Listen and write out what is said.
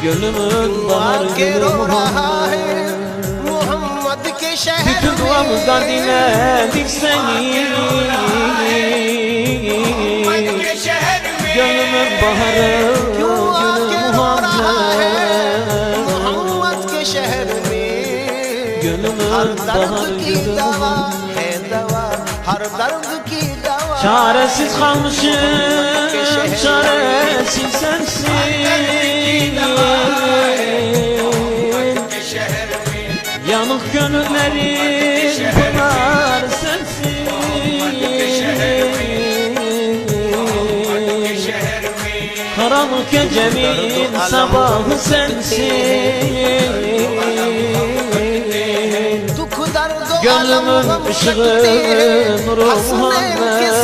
Gönlümün baharı gülü Muhammed. Bütün duamızdan dinledik seni. Gönlümün baharı gülü Muhammed. Gönlümün baharı gülü çaresiz kalmışım, çaresiz sensin. Yanık gönüllerin pınar sensin. Karanlık gecemin sabahı sensin. Gönlümün ışığı nuru Muhammed.